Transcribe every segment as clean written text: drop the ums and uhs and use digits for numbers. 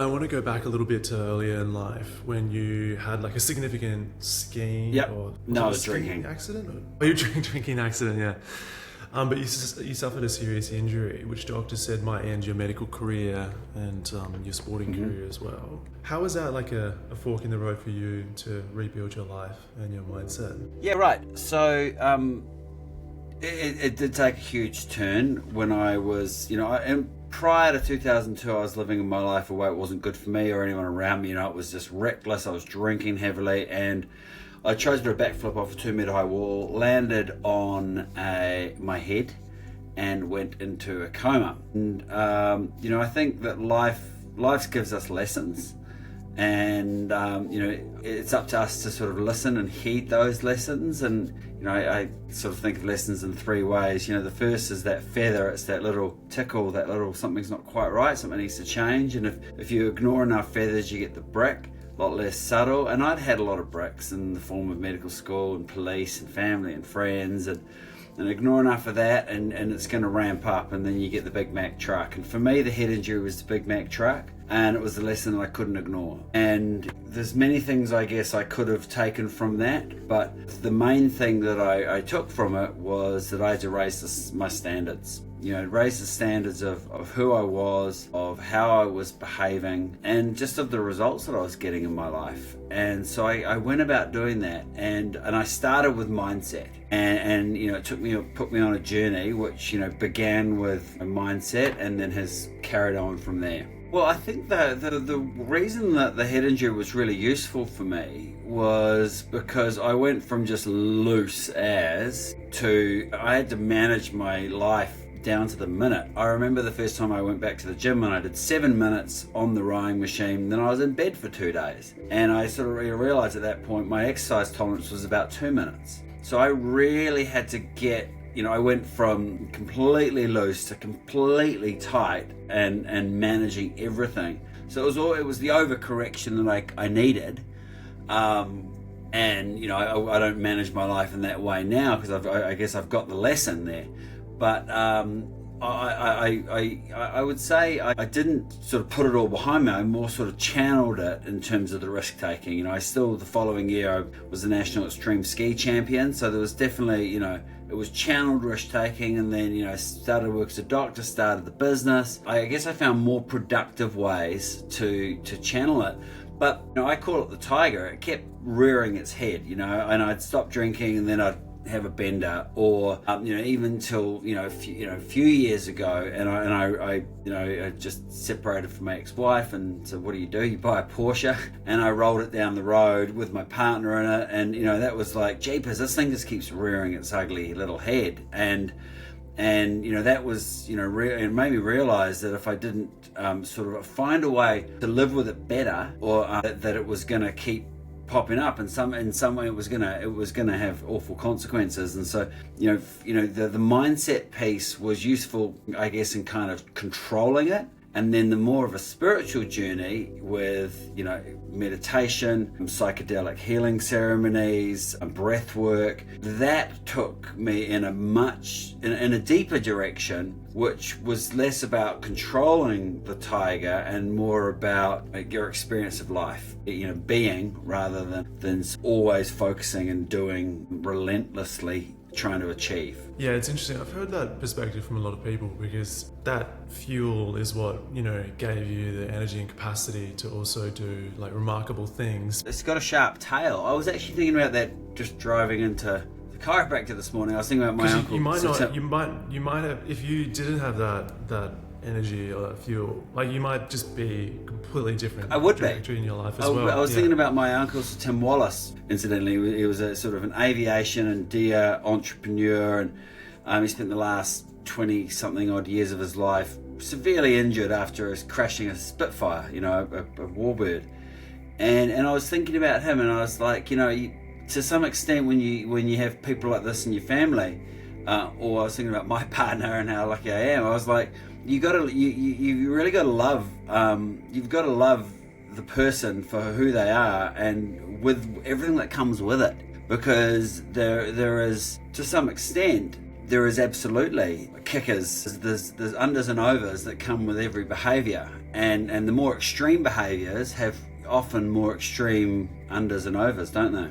I want to go back a little bit to earlier in life when you had like a significant skiing Yep. or No, I was skiing drinking. accident. Oh, you drinking accident, yeah. But you suffered a serious injury, which doctors said might end your medical career and your sporting career as well. How was that like a fork in the road for you to rebuild your life and your mindset? Yeah, right. So it did take a huge turn when I was, and prior to 2002, I was living my life a way it wasn't good for me or anyone around me. It was just reckless. I was drinking heavily, and I tried to do a backflip off a 2-meter high wall, landed on my head, and went into a coma. And I think that life gives us lessons, and it's up to us to sort of listen and heed those lessons. And I sort of think of lessons in 3 ways. The first is that feather. It's that little tickle, that little something's not quite right, something needs to change. And if you ignore enough feathers, you get the brick. A lot less subtle. And I'd had a lot of bricks in the form of medical school and police and family and friends, and ignore enough of that and it's going to ramp up, and then you get the Big Mac truck. And for me, the head injury was the Big Mac truck, and it was the lesson that I couldn't ignore. And there's many things I guess I could have taken from that, but the main thing that I took from it was that I had to raise my standards. Raise the standards of who I was, of how I was behaving, and just of the results that I was getting in my life. And so I went about doing that, and I started with mindset. And it put me on a journey which began with a mindset and then has carried on from there. Well, I think the reason that the head injury was really useful for me was because I went from just loose as to I had to manage my life down to the minute. I remember the first time I went back to the gym and I did 7 minutes on the rowing machine, then I was in bed for 2 days. And I sort of realized at that point my exercise tolerance was about 2 minutes. So I really had to get, I went from completely loose to completely tight and managing everything. So it was the overcorrection that I needed. And I don't manage my life in that way now because I guess I've got the lesson there. But I would say I didn't sort of put it all behind me. I more sort of channeled it in terms of the risk taking. I still, the following year, I was the national extreme ski champion. So there was definitely, it was channeled risk taking. And then, started work as a doctor, started the business. I guess I found more productive ways to channel it. But I call it the tiger. It kept rearing its head, and I'd stop drinking and then I'd have a bender, or even till a few years ago, and I just separated from my ex-wife, and so what do? You buy a Porsche, and I rolled it down the road with my partner in it, and that was like, jeepers, this thing just keeps rearing its ugly little head, and that was it made me realize that if I didn't sort of find a way to live with it better, or that it was going to keep popping up, and in some way it was gonna have awful consequences. And so the mindset piece was useful, I guess, in kind of controlling it. And then the more of a spiritual journey with meditation, psychedelic healing ceremonies, breath work, that took me in a deeper direction, which was less about controlling the tiger and more about your experience of life, being, rather than always focusing and doing relentlessly, trying to achieve. Yeah, it's interesting. I've heard that perspective from a lot of people, because that fuel is what gave you the energy and capacity to also do like remarkable things. It's got a sharp tail. I was actually thinking about that just driving into the chiropractor this morning. I was thinking about my uncle. You might have, if you didn't have that energy or that fuel, like you might just be completely different. I would trajectory in your life as well. I was thinking about my uncle, Tim Wallace. Incidentally, he was a sort of an aviation and deer entrepreneur, and he spent the last 20 something odd years of his life severely injured after crashing a Spitfire, a warbird. And I was thinking about him, and I was like, to some extent, when you have people like this in your family, or I was thinking about my partner and how lucky I am. I was like, you really got to love. You've got to love the person for who they are, and with everything that comes with it, because there is, to some extent, there is absolutely kickers. There's unders and overs that come with every behaviour, and the more extreme behaviours have often more extreme unders and overs, don't they?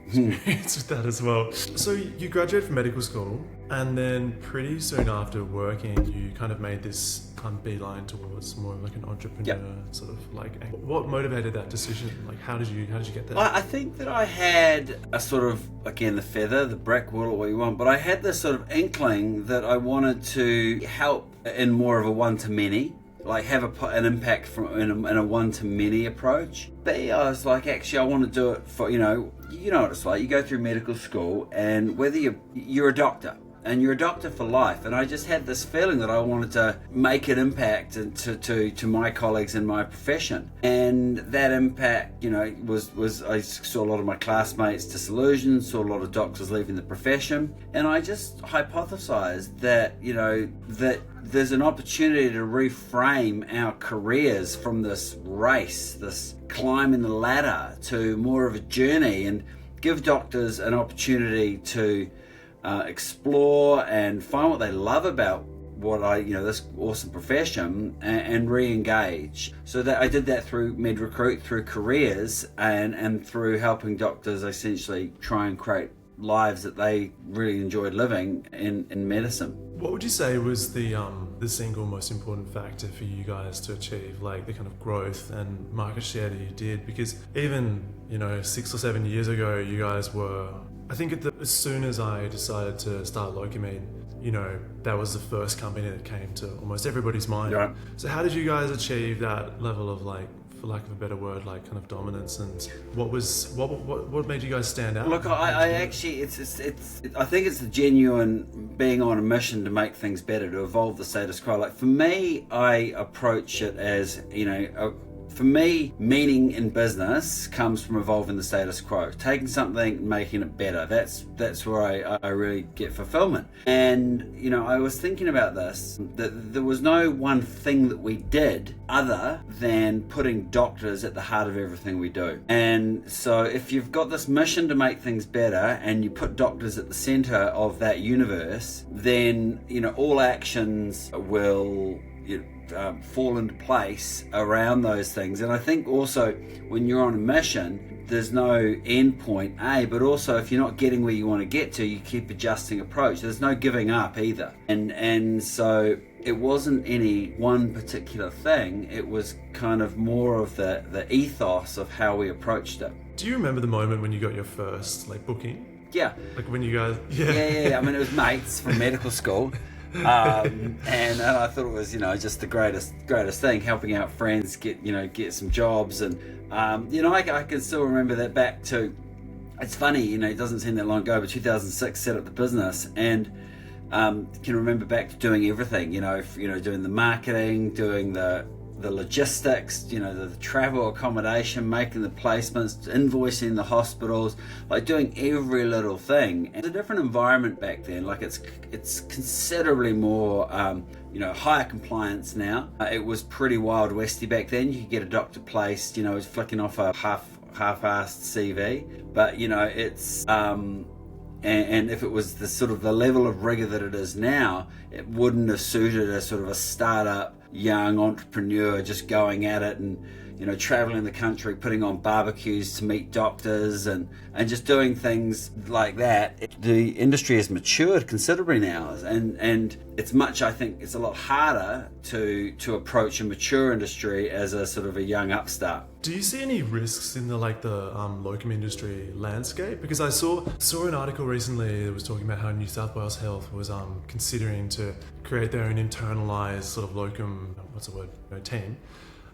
Experience with that as well. So you graduated from medical school, and then pretty soon after working, you kind of made this beeline towards more of like an entrepreneur sort of like. What motivated that decision? Like, how did you get there? I think that I had a sort of, again, the feather, the brick, call it what you want, but I had this sort of inkling that I wanted to help in more of a one-to-many. Like have an impact in a one-to-many approach. B, I was like, actually, I want to do it for, you know what it's like. You go through medical school, and whether you're a doctor, and you're a doctor for life. And I just had this feeling that I wanted to make an impact to my colleagues in my profession. And that impact, was I saw a lot of my classmates disillusioned, saw a lot of doctors leaving the profession. And I just hypothesized that, that there's an opportunity to reframe our careers from this race, this climb in the ladder, to more of a journey, and give doctors an opportunity to explore and find what they love about this awesome profession, and re-engage. So that I did that through MedRecruit, through careers, and through helping doctors essentially try and create lives that they really enjoyed living in medicine. What would you say was the single most important factor for you guys to achieve like the kind of growth and market share that you did? Because even 6 or 7 years ago, you guys were, I think as soon as I decided to start Locomine, that was the first company that came to almost everybody's mind. Right. So how did you guys achieve that level of, like, for lack of a better word, like kind of dominance, and what made you guys stand out? Look, I actually, I think it's the genuine being on a mission to make things better, to evolve the status quo. Like for me, I approach it as, for me, meaning in business comes from evolving the status quo, taking something, making it better. That's where I really get fulfillment. And I was thinking about this, that there was no one thing that we did other than putting doctors at the heart of everything we do. And so if you've got this mission to make things better, and you put doctors at the center of that universe, then all actions will fall into place around those things. And I think also when you're on a mission, there's no end point, but also if you're not getting where you want to get to, you keep adjusting approach. There's no giving up either. And so it wasn't any one particular thing. It was kind of more of the ethos of how we approached it. Do you remember the moment when you got your first booking? Yeah. Like when you guys... Yeah. I mean, it was mates from medical school. And I thought it was just the greatest thing, helping out friends get some jobs. And I can still remember that back to, it's funny, it doesn't seem that long ago, but 2006 set up the business, and can remember back to doing everything, doing the marketing, doing the logistics, the travel, accommodation, making the placements, invoicing the hospitals, like doing every little thing. And it's a different environment back then. Like it's considerably more, higher compliance now. It was pretty wild westy back then. You could get a doctor placed, flicking off a half-assed CV, but it's and if it was the sort of the level of rigor that it is now, it wouldn't have suited a sort of a startup young entrepreneur just going at it and traveling the country, putting on barbecues to meet doctors and just doing things like that. The industry has matured considerably now, and it's I think it's a lot harder to approach a mature industry as a sort of a young upstart. Do you see any risks in the locum industry landscape? Because I saw an article recently that was talking about how New South Wales Health was considering to create their own internalized sort of locum, team.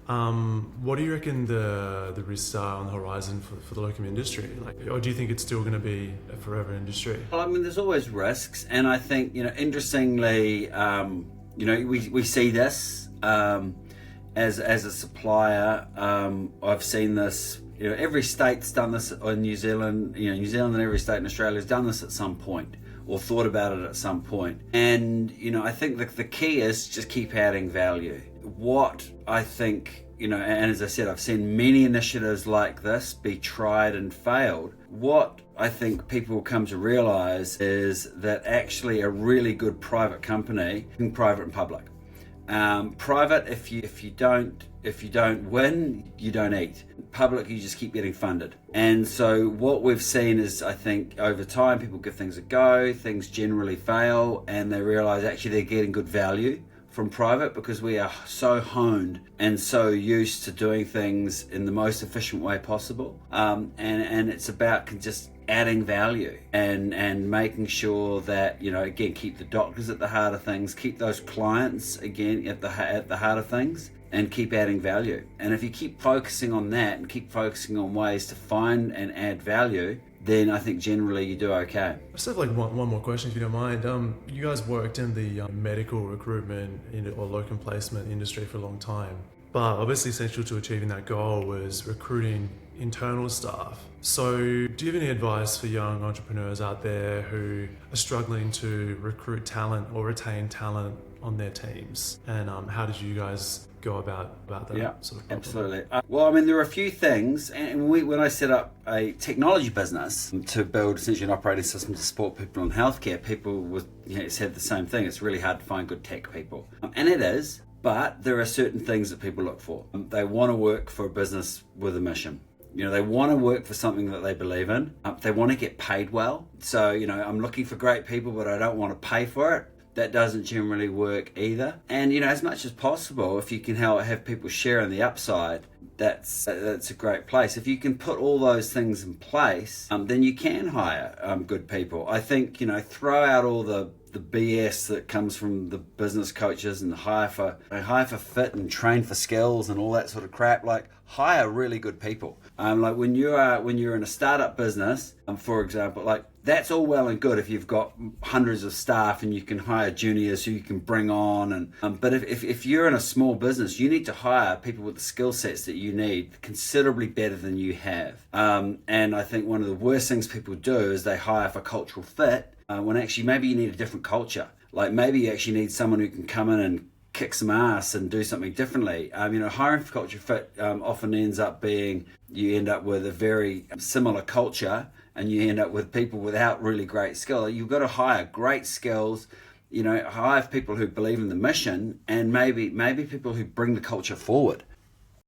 What do you reckon the risks are on the horizon for the locum industry? Or do you think it's still going to be a forever industry? Well, I mean, there's always risks, and I think interestingly, we see this as a supplier. I've seen this. Every state's done this in New Zealand. New Zealand and every state in Australia has done this at some point, or thought about it at some point. And I think the key is just keep adding value. What I think and as I said, I've seen many initiatives like this be tried and failed. What I think people come to realize is that actually a really good private company, private and public. Private, if you don't win, you don't eat. Public, you just keep getting funded. And so what we've seen is, I think, over time, people give things a go, things generally fail, and they realize actually they're getting good value from private because we are so honed and so used to doing things in the most efficient way possible. And it's about just adding value and making sure that, again, keep the doctors at the heart of things, keep those clients, again, at the heart of things, and keep adding value. And if you keep focusing on that and keep focusing on ways to find and add value, then I think generally you do okay. I just have like one more question, if you don't mind. You guys worked in the medical recruitment or locum placement industry for a long time, but obviously essential to achieving that goal was recruiting internal staff. So do you have any advice for young entrepreneurs out there who are struggling to recruit talent or retain talent on their teams? And how did you guys go about that sort of problem? Absolutely. Well, there are a few things, and when I set up a technology business to build essentially an operating system to support people in healthcare, people said the same thing. It's really hard to find good tech people, and it is. But there are certain things that people look for. They want to work for a business with a mission. They want to work for something that they believe in. They want to get paid well. So, I'm looking for great people, but I don't want to pay for it. That doesn't generally work either. And, as much as possible, if you can have people share in the upside, that's a great place. If you can put all those things in place, then you can hire good people. I think, throw out all the BS that comes from the business coaches and hire for fit and train for skills and all that sort of crap. Like, hire really good people. Like when you're in a startup business, for example, like that's all well and good if you've got hundreds of staff and you can hire juniors who you can bring on. But if you're in a small business, you need to hire people with the skill sets that you need considerably better than you have. And I think one of the worst things people do is they hire for cultural fit when actually maybe you need a different culture. Like maybe you actually need someone who can come in and kick some ass and do something differently. Hiring for culture fit often ends up being you end up with a very similar culture and you end up with people without really great skill. You've got to hire great skills, hire people who believe in the mission and maybe people who bring the culture forward.